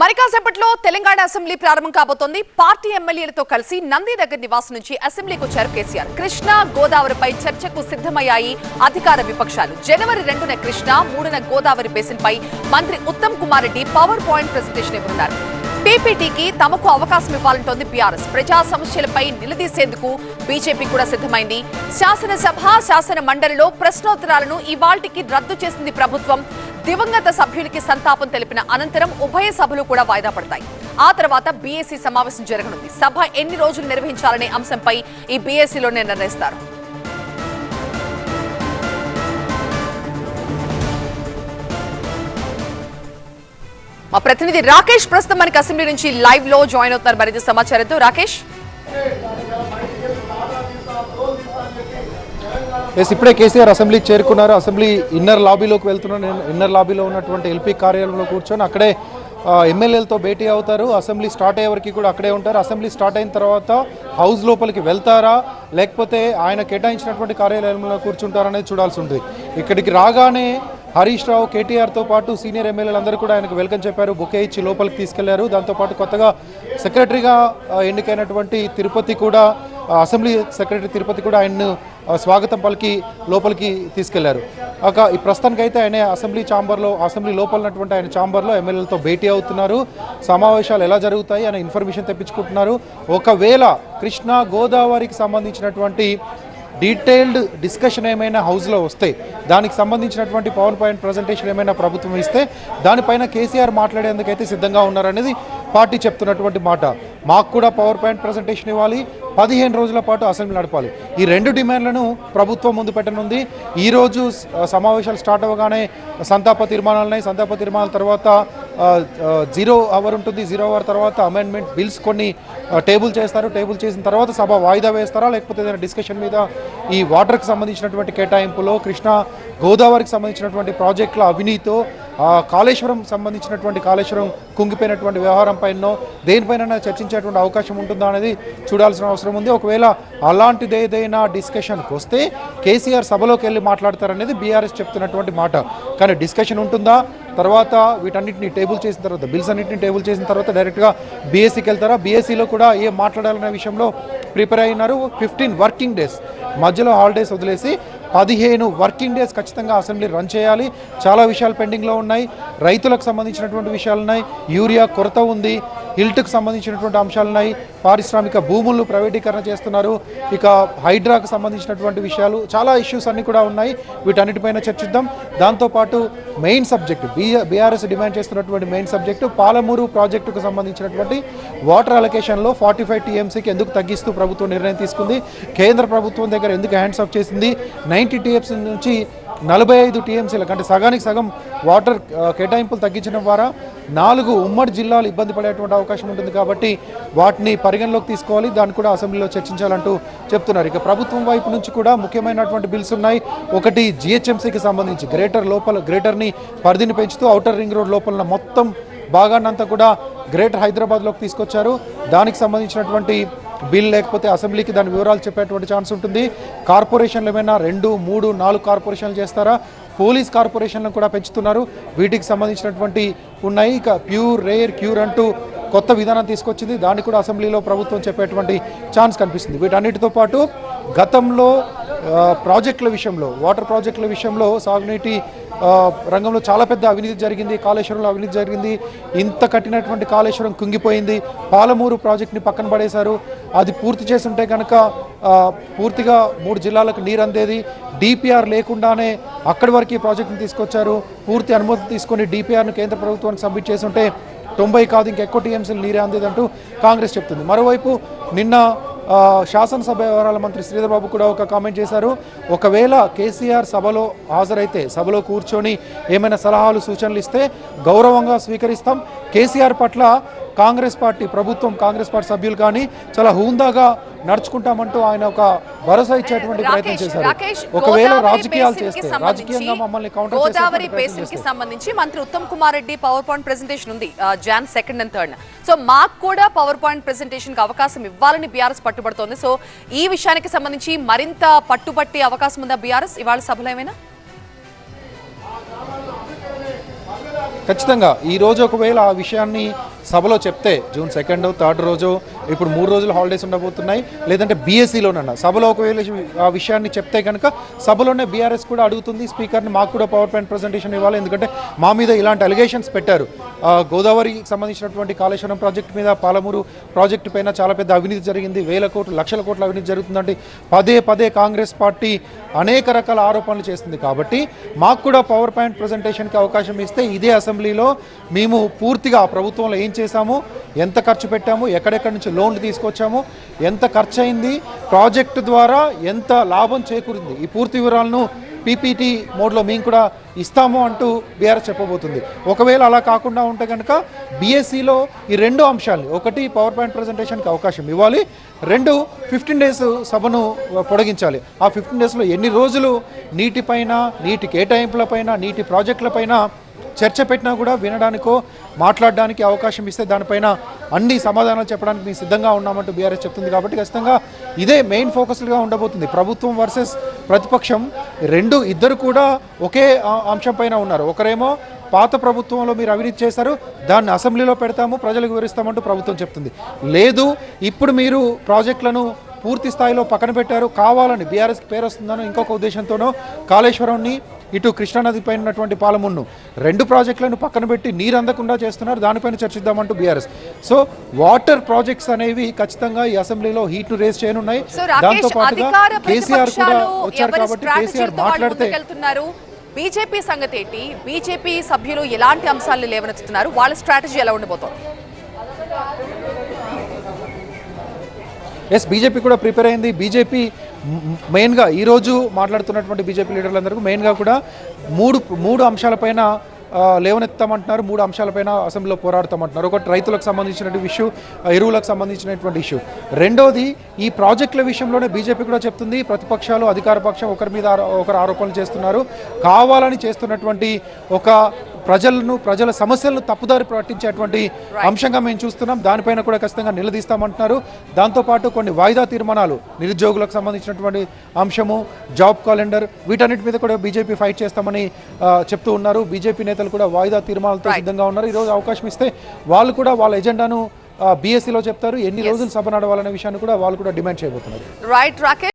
మరికాసేపట్లో Telangana assembly ప్రారంభం కాబోతోంది. Party ఎమ్మెల్యేలతో కలిసి నందినగర్ నివాసం నుంచి అసెంబ్లీకి వచ్చారు కేసీఆర్. కృష్ణా గోదావరిపై చర్చకు సిద్ధమయ్యాయి అధికార విపక్షాలు. జనవరి 2న కృష్ణా, 3న గోదావరి బేసిన్పై మంత్రి Uttam Kumar Reddy power point presentation ఇవ్వనున్నారు. పీపీటీకి తమకు అవకాశం ఇవ్వాలంటోంది బీఆర్ఎస్. ప్రజా సమస్యలపై నిలదీసేందుకు బీజేపీ కూడా సిద్ధమైంది. శాసనసభ, శాసన మండలిలో ప్రశ్నోత్తరాలను ఇవాల్టికి రద్దు చేసింది ప్రభుత్వం. దివంగత సభ్యులకి సంతాపం తెలిపిన అనంతరం ఉభయ సభలు కూడా వాయిదా పడతాయి. ఆ తర్వాత బీఏసీ సమావేశం జరగనుంది. సభ ఎన్ని రోజులు నిర్వహించాలనే అంశంపై ఈ బీఏసీలోనే నిర్ణయిస్తారు. మా ప్రతినిధి రాకేష్ ప్రస్తుతం మనకి అసెంబ్లీ నుంచి లైవ్ లో జాయిన్ అవుతున్నారు మరింత సమాచారంతో. రాకేష్, ఇప్పుడే కేసీఆర్ అసెంబ్లీకి చేరుకున్నారు. అసెంబ్లీ ఇన్నర్ లాబీలోకి వెళ్తున్నారు. ఇన్నర్ లాబీలో ఉన్నటువంటి ఎల్పీ కార్యాలయంలో కూర్చొని అక్కడే ఎమ్మెల్యేలతో భేటీ అవుతారు. అసెంబ్లీ స్టార్ట్ అయ్యే వరకు కూడా అక్కడే ఉంటారు. అసెంబ్లీ స్టార్ట్ అయిన తర్వాత హౌస్ లోపలికి వెళ్తారా లేకపోతే ఆయన కేటాయించినటువంటి కార్యాలయంలో కూర్చుంటారనేది చూడాల్సి ఉంటుంది. ఇక్కడికి రాగానే హరీష్ రావు, కేటీఆర్తో పాటు సీనియర్ ఎమ్మెల్యేలందరూ కూడా ఆయనకు వెల్కమ్ చెప్పారు, బొకే ఇచ్చి లోపలికి తీసుకెళ్లారు. దాంతోపాటు కొత్తగా సెక్రటరీగా ఎన్నికైనటువంటి తిరుపతి కూడా, అసెంబ్లీ సెక్రటరీ తిరుపతి కూడా ఆయన్ను స్వాగతం పలికి లోపలికి తీసుకెళ్లారు. ఈ ప్రస్తుతానికైతే ఆయన అసెంబ్లీ లోపల ఉన్నటువంటి ఆయన ఛాంబర్లో ఎమ్మెల్యేలతో భేటీ అవుతున్నారు. సమావేశాలు ఎలా జరుగుతాయి అనే ఇన్ఫర్మేషన్ తెప్పించుకుంటున్నారు. ఒకవేళ కృష్ణా గోదావరికి సంబంధించినటువంటి డీటెయిల్డ్ డిస్కషన్ ఏమైనా హౌస్లో వస్తే, దానికి సంబంధించినటువంటి పవర్ పాయింట్ ప్రజెంటేషన్ ఏమైనా ప్రభుత్వం ఇస్తే దానిపైన కేసీఆర్ మాట్లాడేందుకైతే సిద్ధంగా ఉన్నారనేది పార్టీ చెప్తున్నటువంటి మాట. మాకు కూడా పవర్ పాయింట్ ప్రజెంటేషన్ ఇవ్వాలి, 15 రోజుల పాటు అసెంబ్లీ నడపాలి. ఈ రెండు డిమాండ్లను ప్రభుత్వం ముందు పెట్టనుంది. ఈరోజు సమావేశాలు స్టార్ట్ అవ్వగానే సంతాప తీర్మానాలున్నాయి. సంతాప తీర్మానాల తర్వాత 0 అవర్ ఉంటుంది. 0 అవర్ తర్వాత అమెండ్మెంట్ బిల్స్ కొన్ని టేబుల్ చేస్తారు. టేబుల్ చేసిన తర్వాత సభ వాయిదా వేస్తారా లేకపోతే ఏదైనా డిస్కషన్ మీద ఈ వాటర్కి సంబంధించినటువంటి కేటాయింపులో, కృష్ణా గోదావరికి సంబంధించినటువంటి ప్రాజెక్టుల అవినీతితో, కాళేశ్వరం సంబంధించినటువంటి కాళేశ్వరం కుంగిపోయినటువంటి వ్యవహారం పైన దేనిపైన చర్చించేటువంటి అవకాశం ఉంటుందా అనేది చూడాల్సిన అవసరం ఉంది. ఒకవేళ అలాంటిది ఏదైనా డిస్కషన్కి వస్తే కేసీఆర్ సభలోకి వెళ్ళి మాట్లాడతారనేది బీఆర్ఎస్ చెప్తున్నటువంటి మాట. కానీ డిస్కషన్ ఉంటుందా, తర్వాత వీటన్నిటిని టేబుల్ చేసిన తర్వాత, బిల్స్ అన్నింటినీ టేబుల్ చేసిన తర్వాత డైరెక్ట్గా బీఎస్సీకి వెళ్తారా? బీఎస్సీలో కూడా ఏం మాట్లాడాలనే విషయంలో ప్రిపేర్ అయినారు. 15 వర్కింగ్ డేస్ మధ్యలో హాలిడేస్ వదిలేసి 15 వర్కింగ్ డేస్ ఖచ్చితంగా అసెంబ్లీ రన్ చేయాలి. చాలా విషయాలు పెండింగ్లో ఉన్నాయి. రైతులకు సంబంధించినటువంటి విషయాలు ఉన్నాయి, యూరియా కొరత ఉంది, హిల్ట్కి సంబంధించినటువంటి అంశాలు ఉన్నాయి, పారిశ్రామిక భూములను ప్రైవేటీకరణ చేస్తున్నారు, ఇక హైడ్రాకు సంబంధించినటువంటి విషయాలు, చాలా ఇష్యూస్ అన్నీ కూడా ఉన్నాయి. వీటన్నిటిపైన చర్చిద్దాం. దాంతోపాటు మెయిన్ సబ్జెక్టు, బీఆర్ఎస్ డిమాండ్ చేస్తున్నటువంటి మెయిన్ సబ్జెక్టు పాలమూరు ప్రాజెక్టుకు సంబంధించినటువంటి వాటర్ అలొకేషన్లో 45 టీఎంసీకి ఎందుకు తగ్గిస్తూ ప్రభుత్వం నిర్ణయం తీసుకుంది, కేంద్ర ప్రభుత్వం దగ్గర ఎందుకు హ్యాండ్స్ ఆఫ్ చేసింది, 90 టీఎంసీ నుంచి 45 టీఎంసీలకు అంటే సగానికి సగం వాటర్ కేటాయింపులు తగ్గించడం ద్వారా 4 ఉమ్మడి జిల్లాలు ఇబ్బంది పడేటువంటి అవకాశం ఉంటుంది. కాబట్టి వాటిని పరిగణలోకి తీసుకోవాలి, దాన్ని కూడా అసెంబ్లీలో చర్చించాలంటూ చెప్తున్నారు. ఇక ప్రభుత్వం వైపు నుంచి కూడా ముఖ్యమైనటువంటి బిల్స్ ఉన్నాయి. ఒకటి జిహెచ్ఎంసీకి సంబంధించి గ్రేటర్ని పరిధిని పెంచుతూ ఔటర్ రింగ్ రోడ్ లోపల మొత్తం భాగాన్నంతా కూడా గ్రేటర్ హైదరాబాద్లోకి తీసుకొచ్చారు. దానికి సంబంధించినటువంటి బిల్ లేకపోతే అసెంబ్లీకి దాని వివరాలు చెప్పేటువంటి ఛాన్స్ ఉంటుంది. కార్పొరేషన్లు ఏమైనా 2, 3, 4 కార్పొరేషన్లు చేస్తారా? పోలీస్ కార్పొరేషన్లను కూడా పెంచుతున్నారు. వీటికి సంబంధించినటువంటి ఉన్నాయి. ఇక ప్యూర్, రేర్, క్యూర్ అంటూ కొత్త విధానం తీసుకొచ్చింది. దాన్ని కూడా అసెంబ్లీలో ప్రభుత్వం చెప్పేటువంటి ఛాన్స్ కనిపిస్తుంది. వీటన్నిటితో పాటు గతంలో ప్రాజెక్టుల విషయంలో, వాటర్ ప్రాజెక్టుల విషయంలో, సాగునీటి రంగంలో చాలా పెద్ద అవినీతి జరిగింది. కాళేశ్వరంలో అవినీతి జరిగింది. ఇంత కట్టినటువంటి కాళేశ్వరం కుంగిపోయింది. పాలమూరు ప్రాజెక్ట్ని పక్కన పడేశారు. అది పూర్తి చేస్తుంటే కనుక పూర్తిగా 3 జిల్లాలకు నీరు అందేది. డిపిఆర్ లేకుండానే అక్కడి వరకు ఈ ప్రాజెక్ట్ని తీసుకొచ్చారు. పూర్తి అనుమతి తీసుకొని డిపిఆర్ను కేంద్ర ప్రభుత్వానికి సబ్మిట్ చేస్తుంటే 90 కాదు ఇంకెక్కువ టీఎంసీలు నీరే అందేదంటూ కాంగ్రెస్ చెప్తుంది. మరోవైపు నిన్న శాసనసభ వ్యవహారాల మంత్రి శ్రీధర్ బాబు కూడా ఒక కామెంట్ చేశారు. ఒకవేళ కేసీఆర్ సభలో హాజరైతే, సభలో కూర్చొని ఏమైనా సలహాలు, సూచనలు ఇస్తే గౌరవంగా స్వీకరిస్తాం. కేసీఆర్ పట్ల కాంగ్రెస్ పార్టీ ప్రభుత్వం, కాంగ్రెస్ పార్టీ సభ్యులు కానీ చాలా హుందాగా నడుచుకుంటామంటూ ఆయన ఒక భరోసా ఇచ్చేటువంటి ప్రయత్నం చేశారు. ఒకవేళ రాజకీయాలు చేస్తే, రాజకీయంగా మమ్మల్ని కౌంటర్ చేసే గోదావరి బేసిన్ కి సంబంధించి మంత్రి Uttam Kumar Reddy power point presentation ఉంది జాన్ 2 and 3. సో మాకు కూడా పవర్ పాయింట్ ప్రెజెంటేషన్ కి అవకాశం ఇవ్వాలని బీఆర్ఎస్ పట్టుబడుతోంది. సో ఈ విషయానికి సంబంధించి మరింత పట్టుబట్టే అవకాశం ఉందా బీఆర్ఎస్ ఇవాళ సభలో ఏమైనా? ఖచ్చితంగా ఈ రోజు ఒకవేళ ఆ విషయాన్ని సభలో చెప్తే జూన్ 2nd 3rd రోజు ఇప్పుడు 3 రోజులు హాలిడేస్ ఉండబోతున్నాయి, లేదంటే బీఎస్సీలోనన్నా సభలో ఒకవేళ ఆ విషయాన్ని చెప్తే కనుక సభలోనే బీఆర్ఎస్ కూడా అడుగుతుంది స్పీకర్ని మాకు కూడా పవర్ పాయింట్ ప్రజెంటేషన్ ఇవ్వాలి, ఎందుకంటే మా మీద ఇలాంటి అలిగేషన్స్ పెట్టారు. గోదావరికి సంబంధించినటువంటి కాళేశ్వరం ప్రాజెక్టు మీద, పాలమూరు ప్రాజెక్టు పైన చాలా పెద్ద అవినీతి జరిగింది, వేల కోట్లు లక్షల కోట్ల అవినీతి జరుగుతుందంటే పదే పదే కాంగ్రెస్ పార్టీ అనేక రకాల ఆరోపణలు చేస్తుంది. కాబట్టి మాకు కూడా పవర్ పాయింట్ ప్రజెంటేషన్కి అవకాశం ఇస్తే ఇదే అసెంబ్లీలో మేము పూర్తిగా ప్రభుత్వంలో ఏం చేశాము, ఎంత ఖర్చు పెట్టాము, ఎక్కడెక్కడి నుంచి లోన్లు తీసుకొచ్చాము, ఎంత ఖర్చు అయింది, ప్రాజెక్టు ద్వారా ఎంత లాభం చేకూరింది, ఈ పూర్తి వివరాలను పీపీటీ మోడ్లో మేము కూడా ఇస్తాము అంటూ బీఆర్ఎస్ చెప్పబోతుంది. ఒకవేళ అలా కాకుండా ఉంటే కనుక బీఎస్సీలో ఈ 2 అంశాలని, ఒకటి పవర్ పాయింట్ ప్రజెంటేషన్కి అవకాశం ఇవ్వాలి, 2 15 days సభను పొడిగించాలి. ఆ 15 daysలో ఎన్ని రోజులు నీటిపైన, నీటి కేటాయింపులపైన, నీటి ప్రాజెక్టులపైన చర్చ పెట్టినా కూడా వినడానికో మాట్లాడడానికి అవకాశం ఇస్తే దానిపైన అన్ని సమాధానాలు చెప్పడానికి మేము సిద్ధంగా ఉన్నామంటూ బీఆర్ఎస్ చెప్తుంది. కాబట్టి ఖచ్చితంగా ఇదే మెయిన్ ఫోకస్గా ఉండబోతుంది. ప్రభుత్వం వర్సెస్ ప్రతిపక్షం ఇద్దరు కూడా ఒకే అంశం పైన ఉన్నారు. ఒకరేమో పాత ప్రభుత్వంలో మీరు అవినీతి చేశారు, దాన్ని అసెంబ్లీలో పెడతాము, ప్రజలకు వివరిస్తామంటూ ప్రభుత్వం చెప్తుంది. లేదు, ఇప్పుడు మీరు ప్రాజెక్టులను పూర్తి స్థాయిలో పక్కన పెట్టారు, కావాలని బీఆర్ఎస్కి పేరు వస్తుందనో ఇంకొక ఉద్దేశంతోనో కాళేశ్వరంని, ఇటు కృష్ణానది పైన ఉన్నటువంటి పాలమును 2 ప్రాజెక్టులను పక్కన పెట్టి నీరు అందకుండా చేస్తున్నారు, దానిపైన చర్చిద్దామంటూ బీఆర్ఎస్. సో వాటర్ ప్రాజెక్ట్స్ అనేవి ఖచ్చితంగా ఈ అసెంబ్లీలో హీట్ను రేస్ చేయనున్నాయి. దాంతో పాటుగా కేసీఆర్ కూడా వచ్చారు కాబట్టి కేసీఆర్ మాట్లాడితే బీజేపీ సంగతి ఏంటి, బీజేపీ సభ్యులు ఎలాంటి అంశాలను లేవనెత్తుతున్నారు, వాళ్ళ స్ట్రాటజీ ఎలా ఉండబోతోంది? బీజేపీ కూడా ప్రిపేర్ అయింది. బీజేపీ మెయిన్గా ఈరోజు మాట్లాడుతున్నటువంటి బీజేపీ లీడర్లందరూ మెయిన్గా కూడా మూడు అంశాలపైన లేవనెత్తామంటున్నారు, 3 అంశాలపైన అసెంబ్లీలో పోరాడతామంటున్నారు. ఒకటి రైతులకు సంబంధించినటువంటి ఇష్యూ, ఎరువులకు సంబంధించినటువంటి ఇష్యూ. రెండోది ఈ ప్రాజెక్టుల విషయంలోనే బీజేపీ కూడా చెప్తుంది ప్రతిపక్షాలు, అధికార పక్షం ఒకరి మీద ఒకరు ఆరోపణలు చేస్తున్నారు, కావాలని చేస్తున్నటువంటి ఒక ప్రజల సమస్యలను తప్పుదారి పట్టించేటువంటి అంశంగా మేము చూస్తున్నాం, దానిపైన కూడా ఖచ్చితంగా నిలదీస్తామంటున్నారు. దాంతోపాటు కొన్ని వాయిదా తీర్మానాలు, నిరుద్యోగులకు సంబంధించినటువంటి అంశము, జాబ్ క్యాలెండర్, వీటన్నిటి మీద కూడా బీజేపీ ఫైట్ చేస్తామని చెప్తూ ఉన్నారు. బీజేపీ నేతలు కూడా వాయిదా తీర్మానాలతో సిద్ధంగా ఉన్నారు. ఈరోజు అవకాశం ఇస్తే వాళ్ళు కూడా వాళ్ళ ఎజెండాను బీఎస్సీలో చెప్తారు, ఎన్ని రోజులు సభ నడవాలనే విషయాన్ని కూడా వాళ్ళు కూడా డిమాండ్ చేయబోతున్నారు.